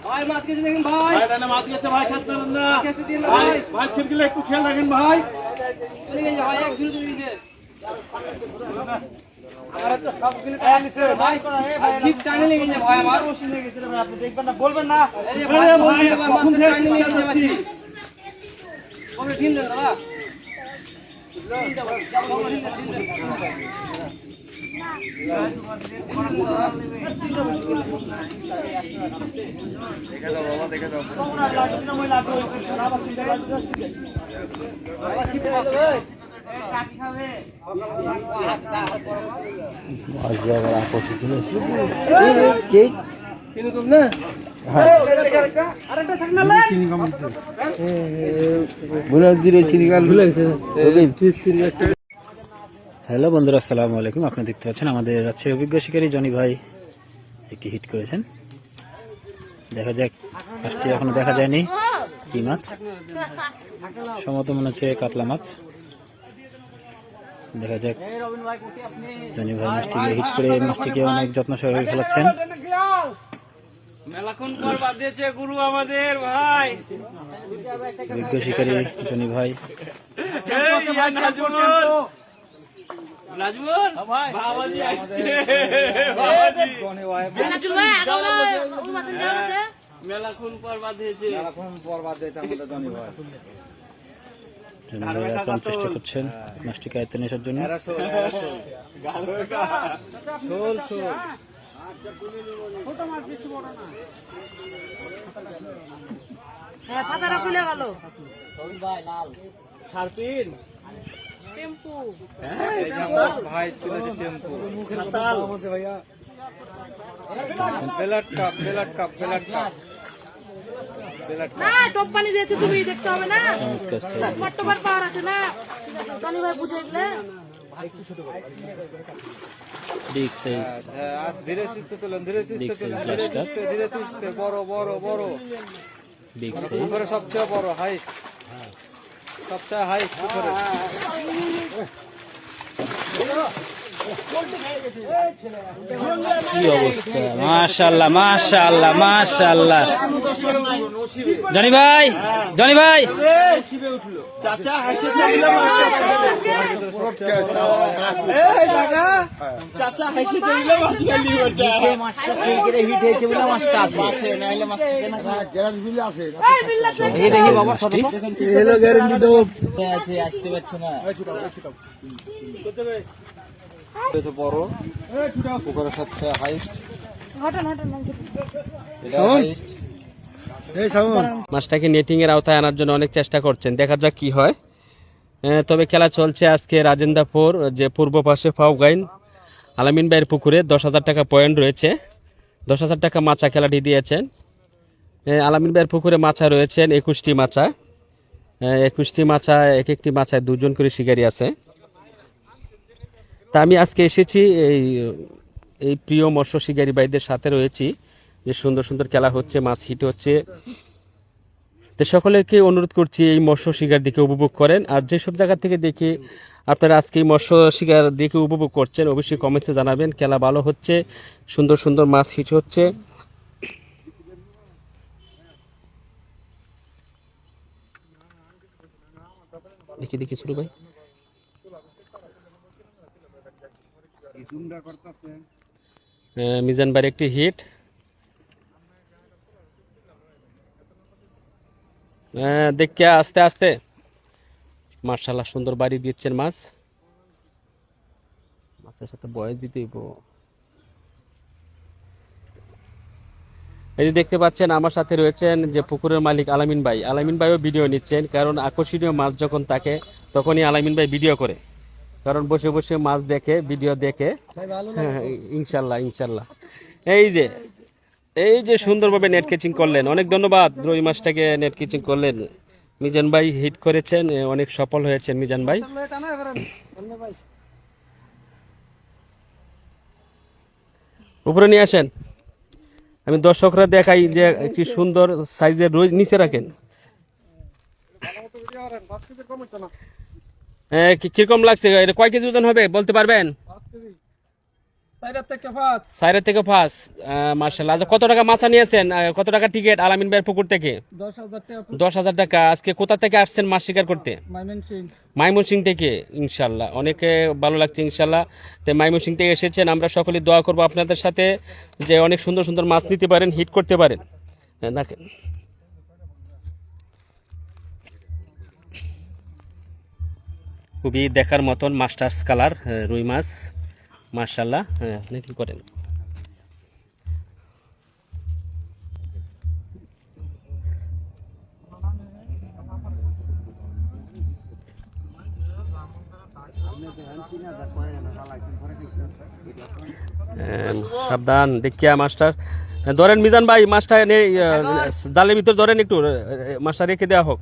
ভাই মাছ কেটে দেখেন ভাই, মাছ কেটে ভাই, খাতে না ভাই, ভাই ছিপগুলো একটু খেয়াল রাখেন ভাই। চলে গেছে ভাই, এক ঘুরে চলে গেছে। আমারে তো সবগুলো টাকা নিতে ভাই, ছিপ টানে লেগে গেছে ভাই, আমার ওষুধ লেগে গেছে ভাই, আপনি দেখবেন না, বলবেন না। আরে ভাই মাছ টানে লেগে গেছে ভাই। ওরে ঢিল দেন দাদা। দেখে দাও বাবা, দেখে দাও। হ্যালো বন্ধুরা, আসসালামু আলাইকুম। আপনি দেখতে পাচ্ছেন আমাদের রাজশাহীর অভিজ্ঞ শিকারী জনি ভাই একটি হিট করেছেন। দেখা যাক, মাছটি এখনো দেখা যায়নি কি মাছ, সম্ভবত মনে হচ্ছে কাতলা মাছ। দেখা যাক, জনি ভাই মাছটিকে হিট করে মাছটিকে অনেক যত্ন সহকারে খেলাচ্ছেন। মেলাক্ষণ পর বাদ দিয়েছে গুরু আমাদের ভাই, অভিজ্ঞ শিকারী জনি ভাই। নাজমুল বাবাজি আসছে, বাবাজি মেলাক্ষণ পর বাদ দিয়েছে, মেলাক্ষণ পর বাদ দিয়েছে আমাদের জনি ভাই। চেষ্টা করছেন মাছটিকে আয়ত্তে নেওয়ার জন্য। টপ পানি দিয়েছো তুমি, দেখতে হবে না, পাওয়ার আছে না, জনি ভাই বুঝে দিলে। বিগ সাইজ, ধীরে সুস্থে তুলেন, ধীরে সুস্থে তুলেন, ধীরে সুস্থে, বড় বড় বড় বিগ সাইজ, সবচেয়ে বড় হাইস্ট, সবচেয়ে হাইস্ট উপরে। কি অবস্থা! মাশাআল্লাহ মাশাআল্লাহ মাশাআল্লাহ। জনি ভাই, জনি ভাই, চাচা হাসিছে দিলাম, এই দাদা চাচা হাসিছে দিলাম, আজকালি ওটা মাছটা ফেল করে হিট হয়েছে বলে মাছটা আছে, নাইলে মাছ থাকে না, গ্যারান্টি বিল আছে। এই দেখি বাবা, সরি হ্যালো গ্যারান্টি দাও আছে, আসতে পারছে না। এটা বড় পুকুরের সবচেয়ে হাইস্ট, মাছটাকে নেটিং এর আওতায় আনার জন্য অনেক চেষ্টা করছেন, দেখা যাক কি হয়। তবে খেলা চলছে আজকে রাজেন্দ্রপুর যে পূর্ব পাশে ফাউগাইন আলামিন ভাইয়ের পুকুরে 10,000 টাকা পয়েন্ট রয়েছে। 10,000 টাকা মাছা খেলাটি দিয়েছেন। আলামিন ভাইয়ের পুকুরে মাছা রয়েছেন 21টি মাছা। 21টি মাছা, এক একটি মাছায় 2 জন করে শিকারী আছে। তা আমি আজকে এসেছি এই প্রিয় মৎস্য শিকারী ভাইদের সাথে রয়েছি, যে সুন্দর সুন্দর খেলা হচ্ছে, মাছ হিট হচ্ছে। তো সকলেরকে অনুরোধ করছি এই মৎস্য শিকার দিকে উপভোগ করেন। আর যেসব জায়গা থেকে দেখে আপনারা আজকে এই মৎস্য শিকার দিকে উপভোগ করছেন, অবশ্যই কমেন্টসে জানাবেন। খেলা ভালো হচ্ছে, সুন্দর সুন্দর মাছ হিট হচ্ছে। দেখি দেখি শুরু ভাই, মিজান ভাইয়ের একটি হিট। দেখে আস্তে আস্তে, মার্শাল্লাহ সুন্দর বাড়ি দিচ্ছেন মাছ। মাছের সাথে বয়স দিতে এই যে দেখতে পাচ্ছেন আমার সাথে রয়েছেন যে পুকুরের মালিক আলামিন ভাই। আলামিন ভাইও ভিডিও নিচ্ছেন, কারণ আকর্ষণীয় মাছ যখন থাকে তখনই আলামিন ভাই ভিডিও করে, কারণ বসে বসে মাছ দেখে, ভিডিও দেখে। হ্যাঁ, ইনশাল্লাহ ইনশাল্লাহ। এই যে সুন্দরভাবে নেট কেচিং করলেন, অনেক ধন্যবাদ। রুই মাছটাকে নেট কেচিং করলেন, মিজান ভাই হিট করেছেন, অনেক সফল হয়েছেন মিজান ভাই। উপরে নিয়ে আসেন, আমি দর্শকরা দেখাই যে একটি সুন্দর সাইজের রুই, নিচে রাখেন। কিরকম লাগছে, এটা কয় কেজি ওজন হবে বলতে পারবেন? 4 থেকে 5। মার্শাল্লাহ। আচ্ছা, কত টাকা মাছা নিয়েছেন, কত টাকা টিকিট আলামিন ভাইয়ের পুকুর থেকে? 10,000 টাকা। আজকে কোথা থেকে আসছেন মাছ শিকার করতে? ময়মনসিংহ থেকে। ইনশাল্লাহ অনেকে ভালো লাগছে ইনশাল্লাহ। তো ময়মনসিংহ থেকে এসেছেন, আমরা সকলে দোয়া করবো আপনাদের সাথে যে অনেক সুন্দর সুন্দর মাছ নিতে পারেন, হিট করতে পারেন। দেখেন খুবই দেখার মতন মাস্টার্স কালার রুই মাছ, মার্শাল্লাহ। হ্যাঁ, আপনি কি করেন? সাবধান দেখিয়া মাস্টার ধরেন। মিজান ভাই মাছটা জালের ভিতর ধরেন, একটু মাছটা রেখে দেওয়া হোক।